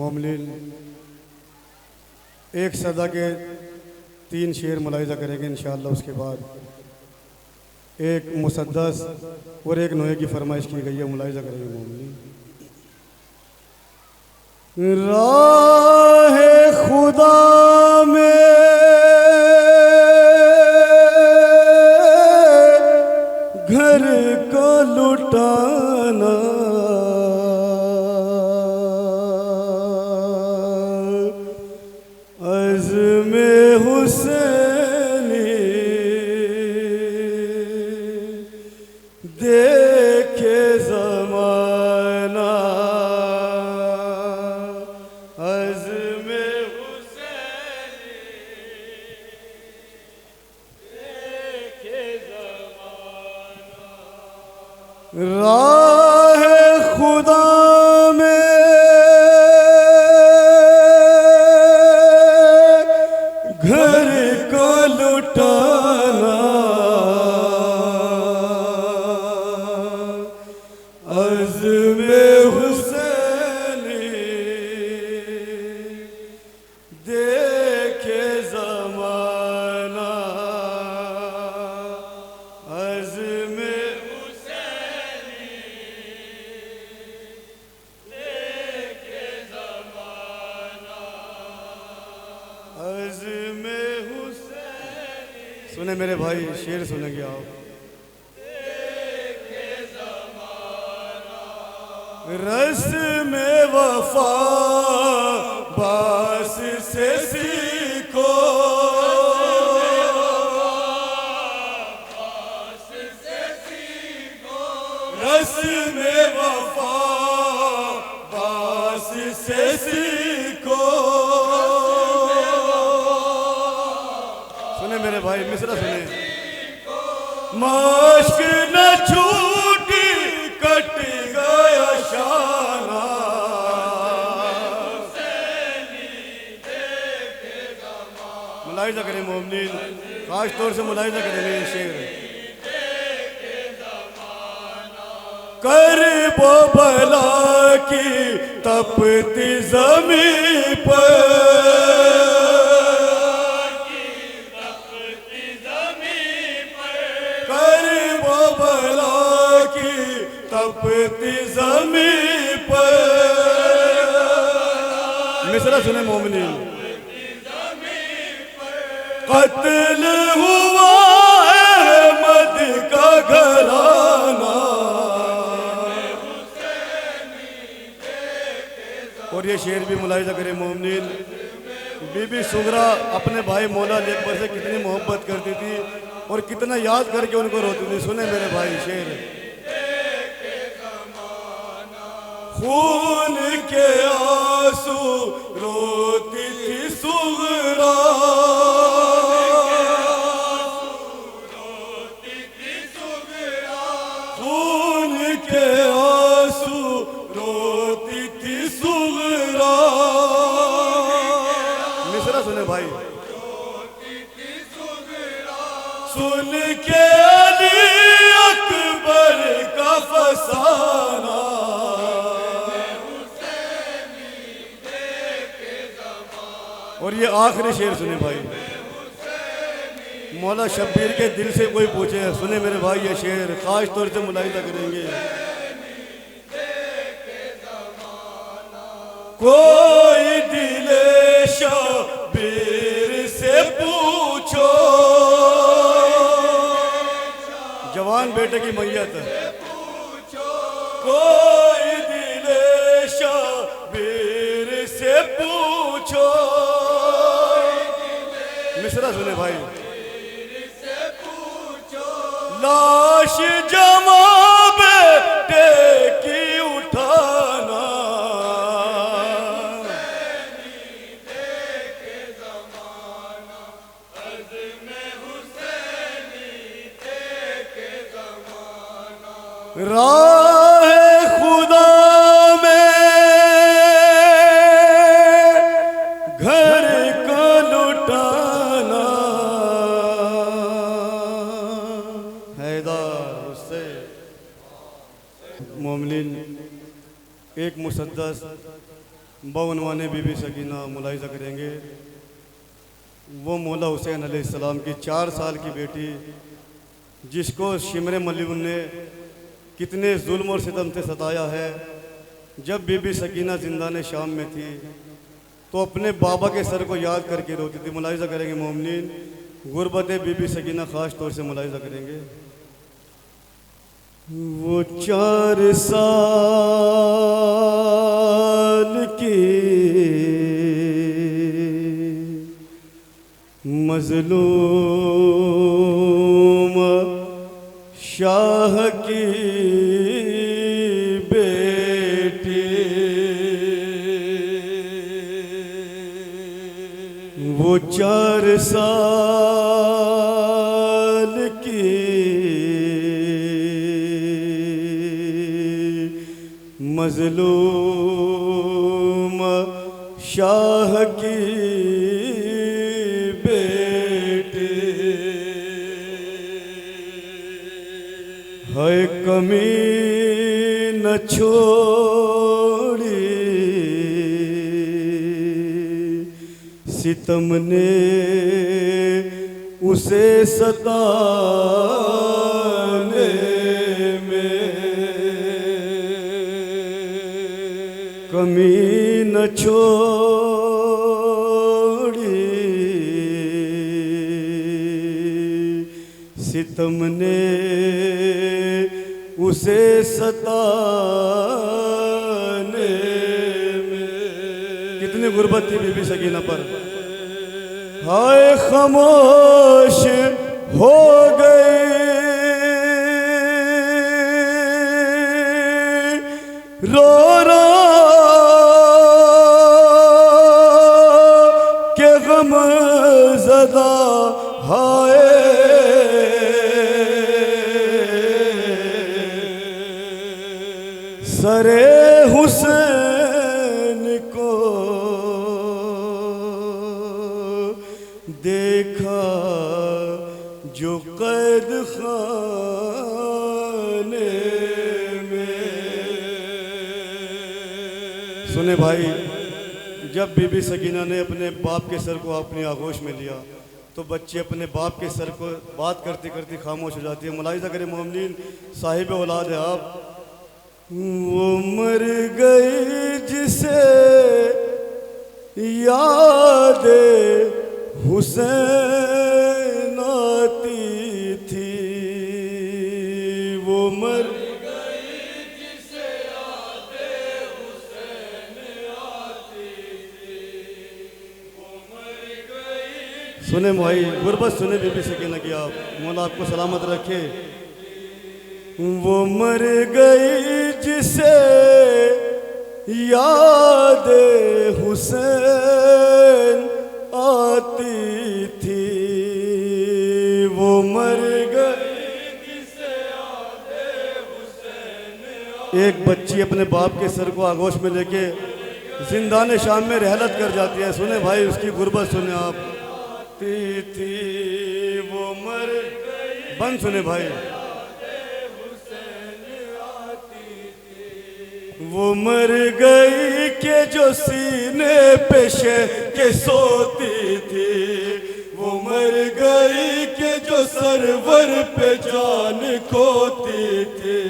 मोमिन एक सदा के 3 शेर मुलाहिजा करेंगे इंशाअल्लाह। उसके बाद एक मुसद्दस और एक नोए की फरमाइश की गई है, मुलाहिजा करेंगे मोमिन। राह खुदा में घर को लुटाना अज़्मे हुसैनी देखे ज़माना अज़्मे हुसैनी देखे ज़माना। राह खुदा में घर को लुटाना अज़्मे हुसैनी देखे ज़माना अज़्मे हुसैनी देखे ज़माना अज़्मे हुसैनी। सुने मेरे भाई, शेर सुनेंगे आप। रस में वफा बास से सीखो रस में वफा बास से सीखो। सुने मेरे भाई, मिसरा सुने। माश्क न छूटी कट गया शाना मुलाहिजा करें मोमिन, खास तौर से मुलाहिजा करेंगे ये शेर। कर वो भला की तपती ज़मीं पर तपती ज़मीं पर। मिसरा सुने मोमिनीन। कत्ल हुआ अहमद का घराना और ये शेर भी मुलाहिजा करे मोमिनीन। बीबी सुगरा अपने भाई मौला अली अकबर से कितनी मोहब्बत करती थी और कितना याद करके उनको रोती थी। सुने मेरे भाई शेर। खून के आंसू रोती थी सुगरा खून के आंसू रोती थी सुगरा। मिसरा सुने भाई। सुन के अली अकबर का फसाना और ये आखिरी शेर सुने भाई। मौला शब्बीर के दिल से कोई पूछे। सुने मेरे भाई ये शेर खास तौर से मुलाहिजा करेंगे। कोई दिले शब्बीर से पूछो जवान बेटे की मैयत। कोई दिले शब्बीर से पूछो। मिसरा सुने भाई। लाश जमा बेटे की उठाना राह खुदा में घर को लुटाना मोमिन एक मुसद्दस बउनवाने बीबी सकीना मुलाहिजा करेंगे। वो मौला हुसैन अलैहिस्सलाम की 4 साल की बेटी, जिसको शिमर मलिउन ने कितने जुल्म और सितम से सताया है। जब बीबी सकीना ज़िंदान शाम में थी तो अपने बाबा के सर को याद करके रोती थी। मुलाहिजा करेंगे मोमिनीन, गुरबत बीबी सकीना ख़ास तौर से मुलाहिजा करेंगे। वो 4 साल की मज़लूम शाह की बेटी, वो 4 साल की मज़लूम शाह की बेटी, है कमी न छोड़ी सितम ने उसे सताने में, कमी न छोड़ी सितम ने उसे सताने में। कितनी गुर्बत थी बीबी सकीना पर। हाय खामोश हो गए रो रो के गम ज़दा, हाय सरे हुसैन को देखा जो कैद खाने में। सुने भाई, जब बीबी सकीना ने अपने बाप के सर को अपनी आगोश में लिया तो बच्चे अपने बाप के सर को बात करते करते खामोश हो जाती है। मुलाहिजा करें मोमिनीन, साहिब औलाद है आप। वो मर गई जिसे याद हुसैन आती थी, वो मर गई जिसे याद हुसैन आती थी, वो मर गई। सुने भाई, गुरबत सुने बीबी सकीना की आप, मौला आपको सलामत रखे। वो मर गई जिसे याद हुसैन आती थी, वो मर गई जिसे याद हुसैन आती। एक बच्ची अपने बाप के सर को आगोश में लेके जिंदान शाम में रहलत कर जाती है। सुने भाई, उसकी गुर्बत सुने आप। थी वो मर गई, बंद सुने भाई। वो मर गई के जो सीने पे शह के सोती थी, वो मर गई के जो सरवर पे जान खोती थी,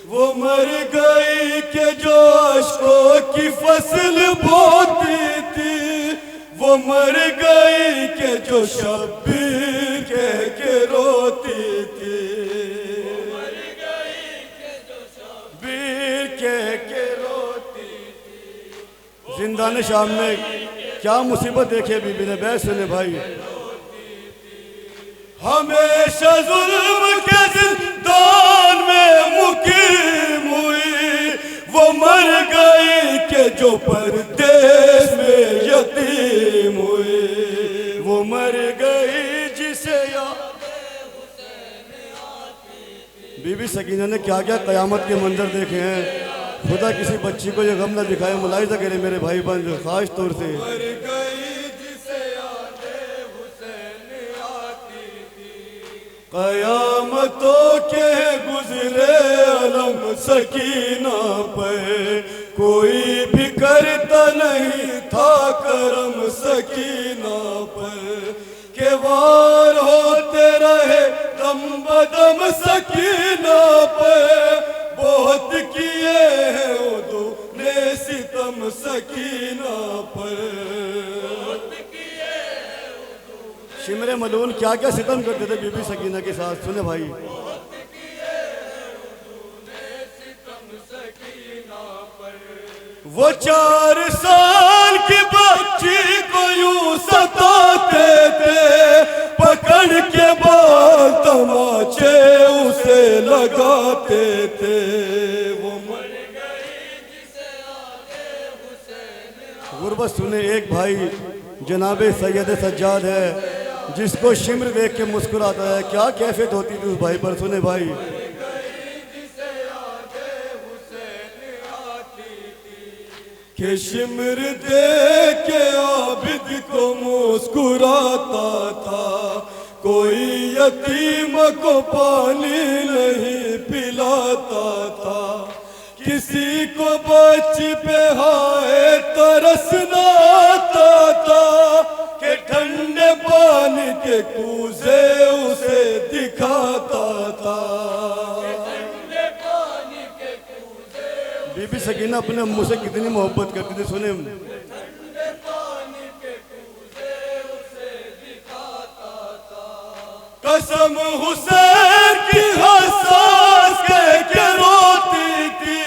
वो मर गई के जो अश्कों की फसल बोती थी, वो मर गई के जो शब्बीर कह के रोती थी, जिंदान शाम में क्या मुसीबत देखी बीबी ने। बैठ सुने भाई। हमेशा जुल्म के जिंदान में मुकीम हुई, वो मर गई के जो परदेश में यतीम हुई, वो मर गई जिसे याद हुसैन आती थी। बीबी सकीना ने क्या क्या कयामत के मंजर देखे हैं। खुदा किसी बच्ची को ये गम न दिखाए। मुलाहिजा करे मेरे भाई बंद खास तौर से। मर गई जिसे याद हुसैन आती थी, कयामतों के गुजरे अलम सकीना पे, कोई भी करता नहीं था करम सकीना पर, के वार होते रहे दम बदम सकीना पर, बहुत किए हैं उर्दू ने सितम सकीना पर। शिमरे मलून क्या क्या सितम करते थे बीबी सकीना के साथ, सुने भाई। वो 4 साल की बच्ची को यूं सताते थे, पकड़ के बाल तमाचे उसे लगाते थे। वो मर गई जिसे आगे हुसैन। गुरबत सुने, एक भाई जनाबे सैयद सज्जाद है जिसको शिमर देख के मुस्कुराता है, क्या कैफियत होती थी उस भाई पर, सुने भाई। के शिमर देख के आबिद को मुस्कुराता था, कोई यतीम को पानी नहीं पिलाता था, किसी को बच्ची पे हाय तरसना आता था, के ठंडे पानी के कूजे उसे दिखाता था। बीबी सकीना अपने मुंह से कितनी मोहब्बत करती थी, सुने। कसम हुसैन की हसास कह के रोती थी,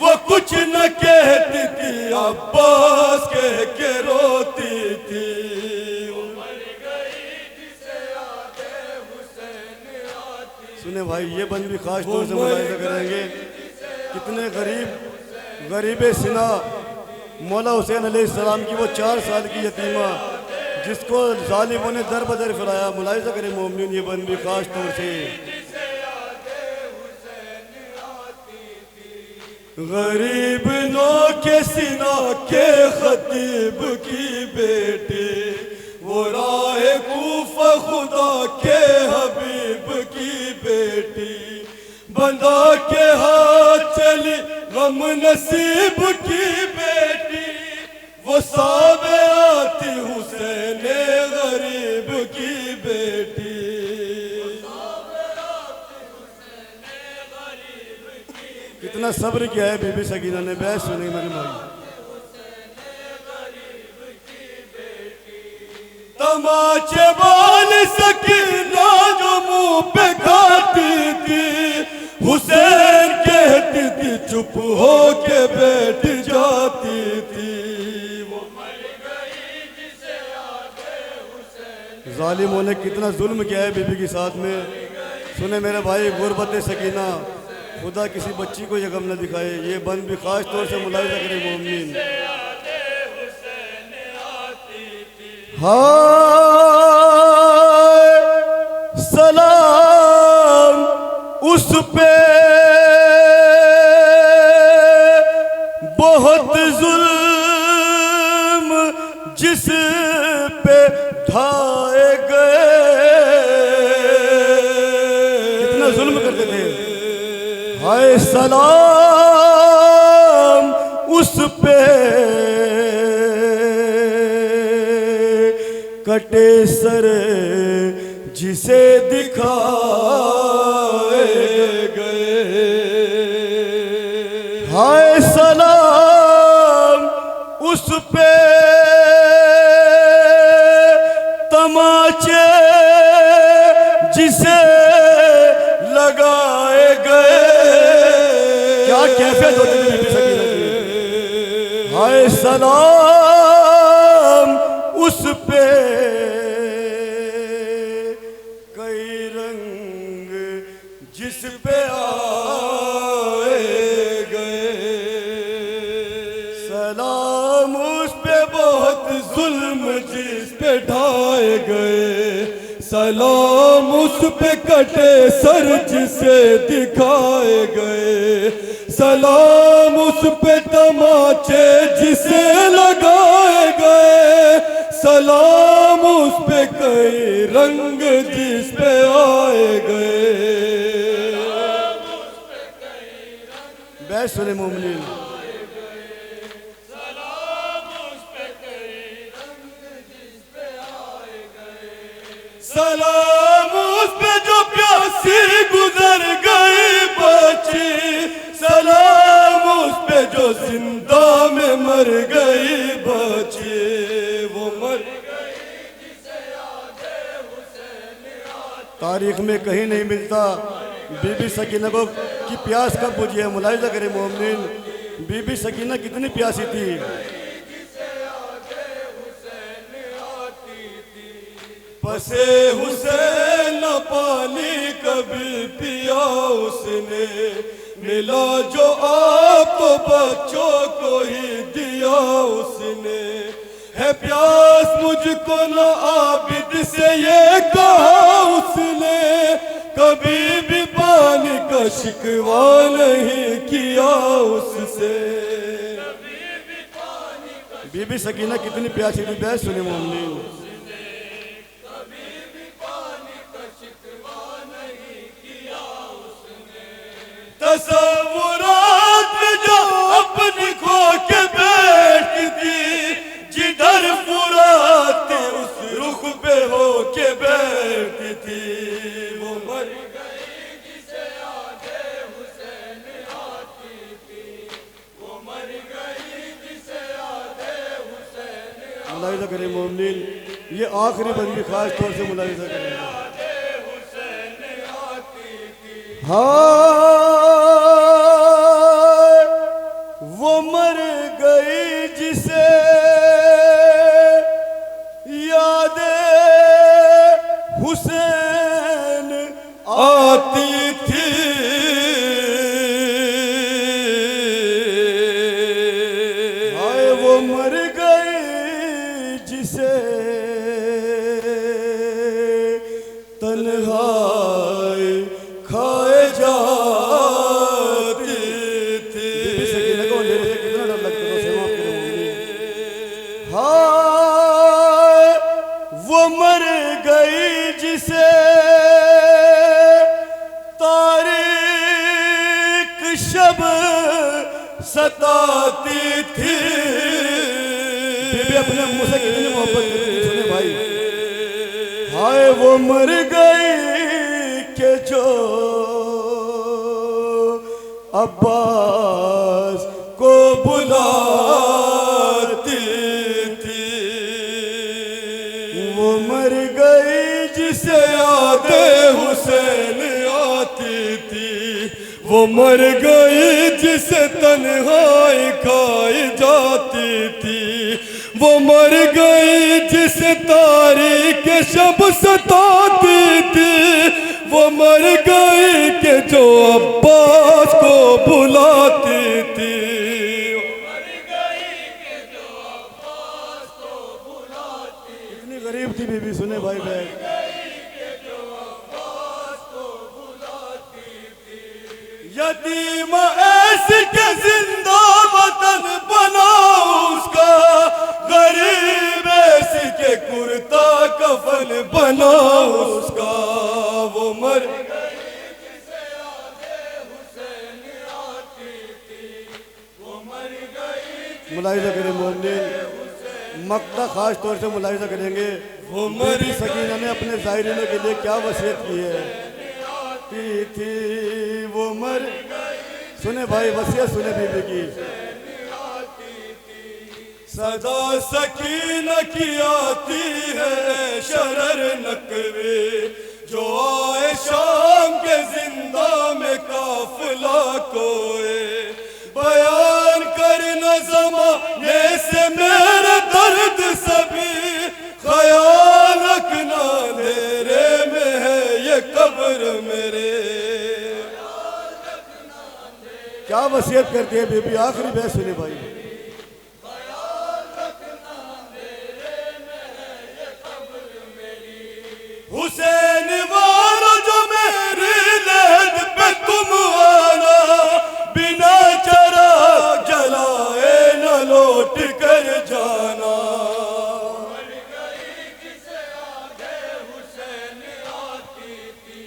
वो कुछ न कहती थी, अब्बास कह के रोती थी। सुने भाई, ये बंद भी खास तौर से मुलाहिजा करेंगे, कितने गरीब सिना मौला हुसैन अलैहिस्सलाम की वो 4 साल की यतीमा जिसको जालिमों ने दर बदर फिराया। मुलाहिजा करें मोमिन, ये बंद भी खास तौर से। गरीब नो के सिना के खतीब की बेटी, वो राह कूफा खुदा के हबीब की बेटी, बंदा के हाथ चली गम नसीब की बेटी, वो साबे आती हुसैन गरीब की बेटी। कितना सब्र किया है बीबी सकीना ने, बहस सुनी मेरे भाई। तमाचे बाल सकीना जो मुंह पे खाती थी, हुसैन कहती थी चुप हो के बैठ जाती थी। वो मर गई जिसे आगे हुसैन। जालिमों ने कितना जुल्म किया है बीबी के साथ में, सुने मेरे भाई। गुरबत सकीना, खुदा किसी बच्ची को ये गम न दिखाए, ये बंद भी खास तौर से मुलाहिजा करे मोमिन। हाय सलाम उस पे बहुत जुल्म जिस पे ढाए गए। कितना जुल्म करते थे। हाय सलाम उस पे कटे सर जिसे दिखाए गए। हाय सलाम उस पे तमाचे जिसे लगाए गए। क्या कैफियत होती थी बीबी सकीना की। हाय सलाम उस पे कई रंग जिस पे आए गए। सलाम उस पे बहुत जुल्म जिस पे ढाए गए। सलाम उस पे कटे सर जिसे दिखाए गए। सलाम उस पे तमाचे जिसे लगाए गए। सलाम उस पे कई रंग जिस पे आए गए। बैठ सुने मोमिनीन, सलाम उस पे जो प्यासी गुजर गई बची, सलाम उस पे जो जिंदा में मर गई बची, वो मर गई जिसे याद हुसैन आती। तारीख में कहीं नहीं मिलता बीबी सकीना की प्यास कब बुझी है। मुलाहिजा करे मोमिन, बीबी सकीना कितनी प्यासी थी। बसे हुसैन न पानी कभी पिया उसने, मिला जो आप तो बच्चों को ही दिया उसने। है प्यास मुझको न आबिद से ये कहा उसने, कभी भी पानी का शिकवा नहीं किया उससे। बीबी सकीना कितनी प्यासी थी। बहस सुने मोमिन, तसव्वुरात में जो अपनी खो के बैठती थी, जिधर फुरात उस रुख पे हो के बैठती थी, वो मर गई जिसे याद हुसैन आती थी, वो मर गई जिसे याद हुसैन। मुलाहिजा करें मोमिन, ये आखिरी बंदी खास तौर से मुलाहिजा करें। हाँ वो मर गई जिसे याद हुसैन आती थी, हाय वो मर गई जिसे तन्हाई खाए जाती थी। बीबी सकीना को अंधेरे से कितना डर लगता था। सेवा के हाय वो मर गई जिसे तारीक शब सताती थी। बीबी अपने मुंह से कितनी मोहब्बत करती थी। सुने भाई, हाय वो मर गई के जो अब्बास को बुलाती थी, वो मर गई जिसे याद हुसैन आती थी, वो मर गई जिसे तन्हाई खाई जाती थी, वो मर गई जिसे तारीक शब सताती थी, वो मर गई के जो अब्बास को बुलाती थी, वो मर गई के जो अब्बास को बुलाती। कितनी गरीब थी बीबी। सुने भाई बहन, यतीम ऐसी के जिंदा वतन बना उसका, गरीब ऐसी के कुर्ता कफन बना उसका, वो मर गई जिसे याद हुसैन आती थी, वो मर गई। मुलाहिजा करें मोमिन, मक्ता खास तौर से मुलाहिजा करेंगे। वो बीबी सकीना ने अपने ज़ायरीनों के लिए क्या वसीयत की है। थी वो मर गई। सुने भाई, वसीयत सुने बीबी की। सदा सकीना की आती है शरर नकवे, जो आए शाम के जिंदा में काफिला कोए, बयान करना ज़माने से मेरे दर्द सभी, ख्याल रखना अंधेरे में है ये कब्र मेरे। क्या वसीयत करती है बीबी। आखिरी बात सुने भाई, हुसैन वालो जो मेरी लहद पे तुम आना, बिना चरा जलाए न लौट कर जाना। मर गई जिसे याद हुसैन आती थी,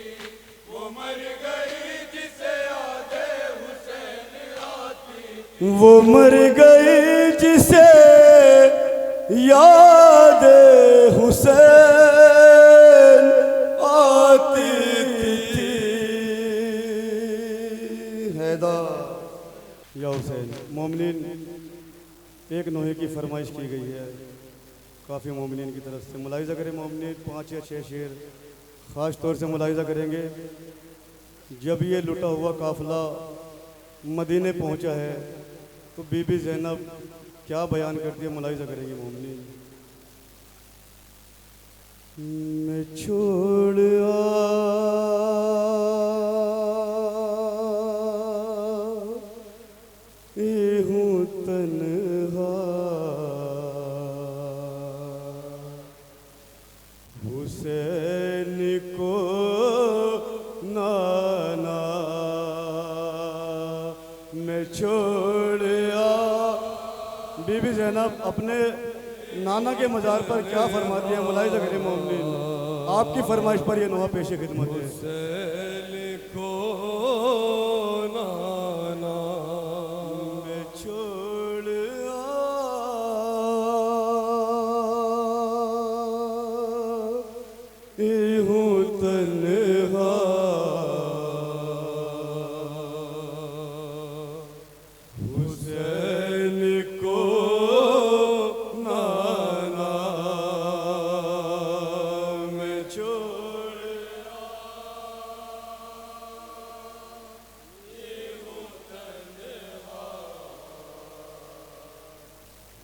वो मर गई जिसे याद हुसैन आती थी, वो मर गई जिसे याद हुसैन मोमिनीन एक नोहे की फरमाइश की गई है काफ़ी मोमिनीन की तरफ से। मुलाहिज़ा करें मोमिनीन 5 या 6 शेर ख़ास तौर से मुलाहिज़ा करेंगे। जब ये लुटा हुआ काफ़िला मदीने पहुंचा है तो बीबी ज़ैनब क्या बयान करती है, मुलाहिज़ा करेंगे मोमिनीन। मैं छोड़ हूँ तन्हा हुसैन को नाना मैं छोड़ बीबी ज़ैनब अपने नाना के मज़ार पर क्या फरमाती है, मुलाहिज़ा करें मोमिनीन। आपकी फरमाइश पर यह नोहा पेश खिदमत है। हुसैन को नाना मैं छोड़ हूँ तन्हा हुसैन को नाना मैं छोड़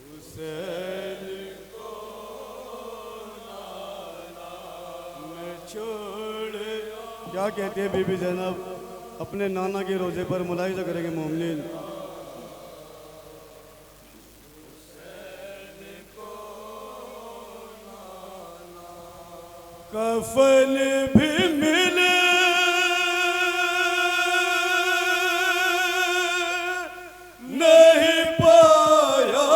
हुसैन को नाना मैं छोड़। क्या कहती है बीबी ज़ैनब अपने नाना के रोज़े पर, मुलाहिज़ा करेंगे मोमिनीन। कफन भी मिले नहीं पाया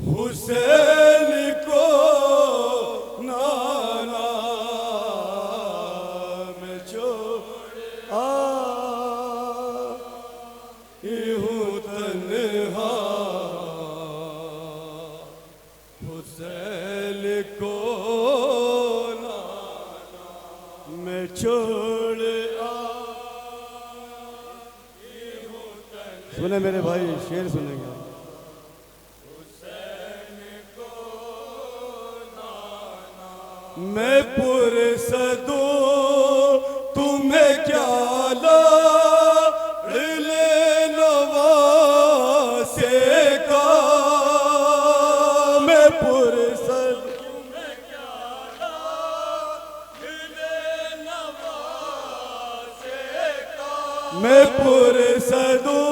हुसैन को नाना मैं छोड़ हूँ तन्हा हुसैन को नाना मैं छोड़ सुने मेरे भाई, शेर सुनेंगे। मैं पुरसदो तुम्हें क्या ले नवासे का मैं पुरसद तुम्हें क्या ले नवासे का मैं पुरसदो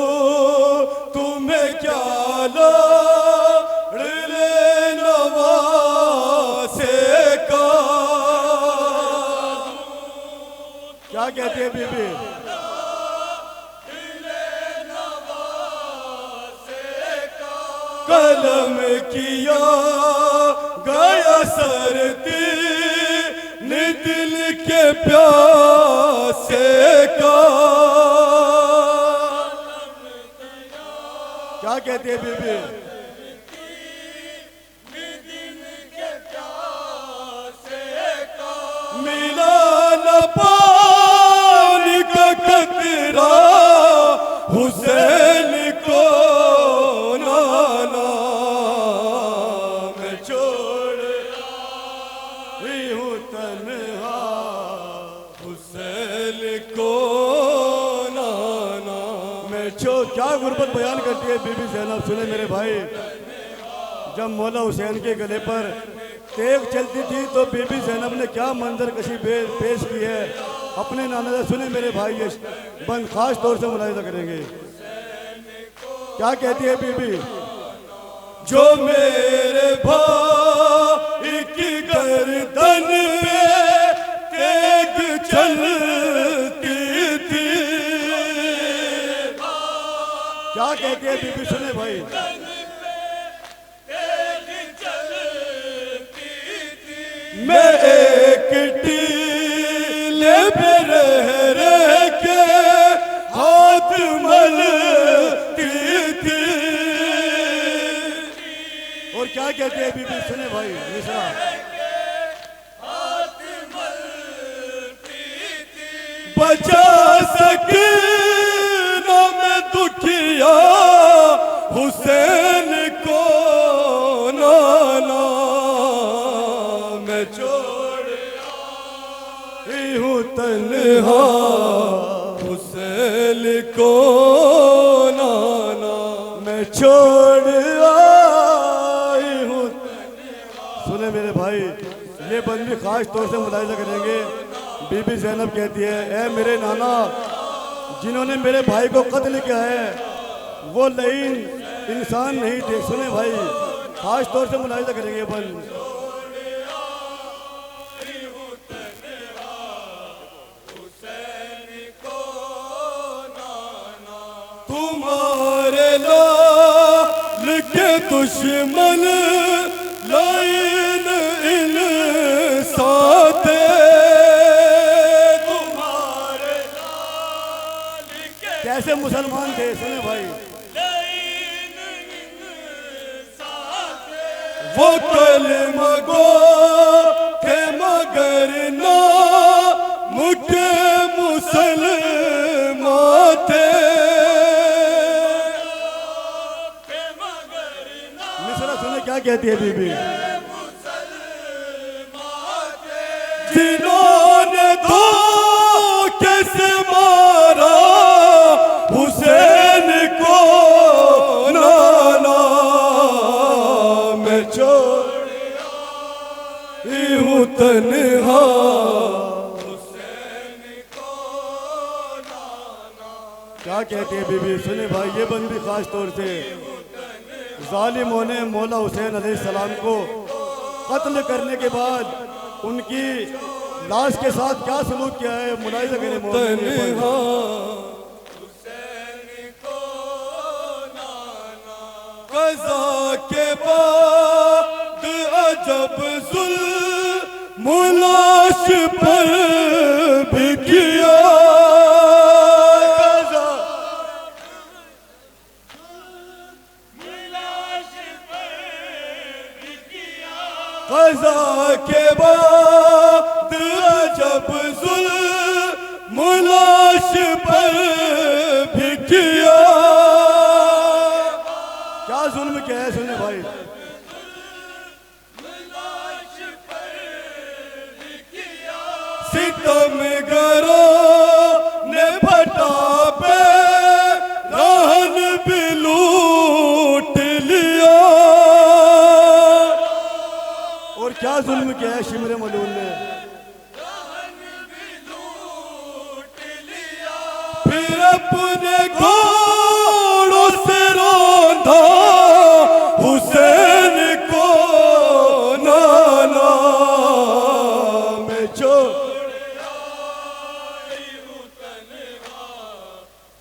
तुम्हें क्या ले नवासे का। क्या कहती है बीबी? कलम किया गया सरती ने दिल के प्यासे का। क्या कहती है बीबी? मिला न पानी का कतरा हुसैन को नाना मैं छोड़ हूँ तन्हा हुसैन को नाना मैं छोड़। क्या गुर्बत बयान करती है बीबी ज़ैनब, सुने मेरे भाई। जब मौला हुसैन के गले पर तेग चलती थी तो बीबी ज़ैनब ने क्या मंजर कशी पेश की है अपने नाना से, सुने मेरे भाई। ये बंद खास तौर से मुलाहिज़ा करेंगे। क्या कहती है बीबी? जो मेरे भाई की गर्दन पे तेग चलती थी। क्या कहती है बीबी, सुने भाई। मैं एक टीले पे रह के हाथ मलती थी। और क्या कहते हैं बीबी, सुने भाई मिश्रा। बचा तन्हा हुसैन को नाना मैं छोड़ आई हूँ। सुने मेरे भाई, ये बंद भी खास तौर से मुलाहिजा करेंगे। बीबी ज़ैनब कहती है, ए मेरे नाना, जिन्होंने मेरे भाई को कत्ल किया है वो लईन इंसान नहीं थे। सुने भाई, खास तौर से मुलाहिजा करेंगे बंद। तुम्हारे लाल के दुश्मन लाइन इंसान थे, तुम्हारे लाल के कैसे मुसलमान थे। सुने भाई, वो कलमा गो थे मगर ना मुझे मुसलमान थे। मिसरा सुने क्या कहती है बीबी, जिन्होंने धोखे से मारा हुसैन को नाना मैं छोड़ी हूँ तन्हा हुसैन को नाना। क्या कहती है बीबी। सुने भाई, ये बंद भी खास तौर से जालिमों ने मौला हुसैन अलैहिस्सलाम को कत्ल करने के बाद उनकी लाश के साथ क्या सलूक किया है, मुलाहिजा करें। तन्हा कज़ा के बाद अजब जुल्म लाश पर भी किया, कज़ा के बाद अजब जुल्म लाश पर भी किया। क्या जुल्म क्या है। सुने भाई, सितमगरों ने भटा पे रहन भी लूट लिया, और क्या जुल्म किया है शिमरे मलून ने। फिर अपने घोड़ों से रोंधा हुसैन को नाना मैं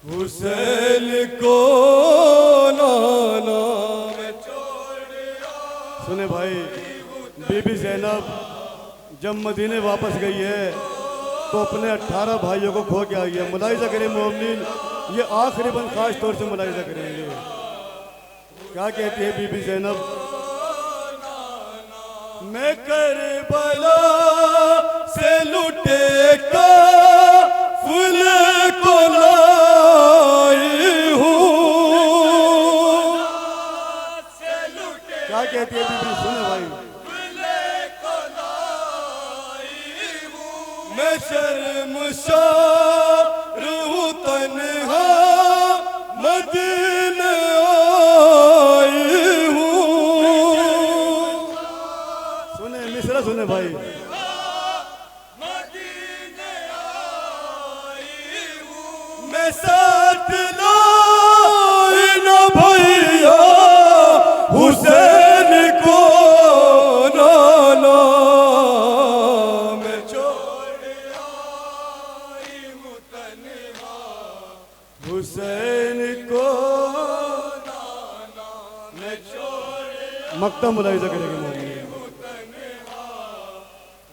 हुसैन को नाना मैं सुने भाई, बीबी ज़ैनब जब मदीने वापस गई है तो अपने 18 भाइयों को खो के आई है। मुलाहिजा करें मोमिनीन, ये आखिरी बंद खास तौर से मुलाहिजा करेंगे। क्या कहती है बीबी ज़ैनब, मैं करबला से लुटे का फूल को लाई हूँ। क्या कहती है बीबी। सुने भाई, मैं शर्मसार हूँ तन्हा मदीने आई हूँ। सुने मिसरा सुने भाई, मैं साथ लाई न भैया हुसैन को नाना मैं छोड़ आई हूँ तन्हा हुसैन को नाना मैं छोड़ मक्ता मुलाहिजा करेंगे मोमिनीन।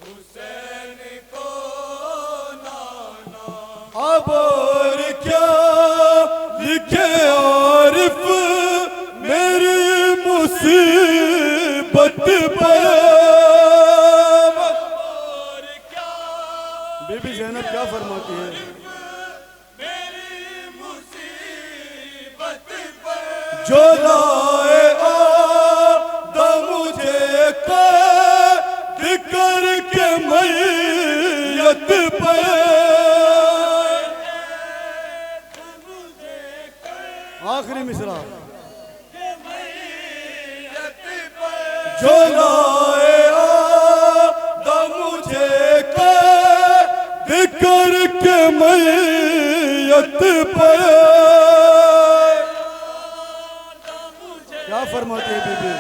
हुसैन को नाना। अब और क्या लिखे आरिफ मेरी मुसीबत पर। बीबी ज़ैनब क्या फरमाती है, जो लाए आदम मुझे कैद करके मैयत पर। आखिरी मिसरा जो लाए आदम मुझे कैद करके मैयत पे। क्या फरमाती है बीबी?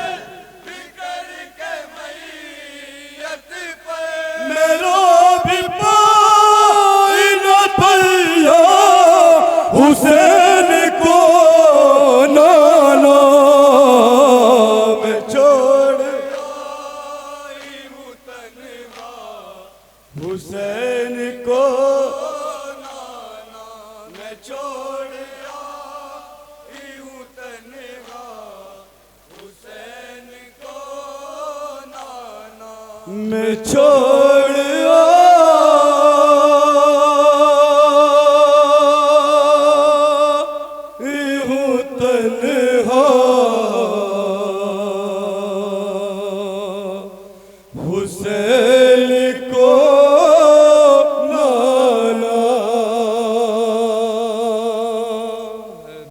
मेरा भी पाई न भैया हुसैन को नाना में छोड़ आई हूँ तन्हा हुसैन को नाना मैं छोड़ आई हूँ तन्हा हुसैन को नाना मैं छोड़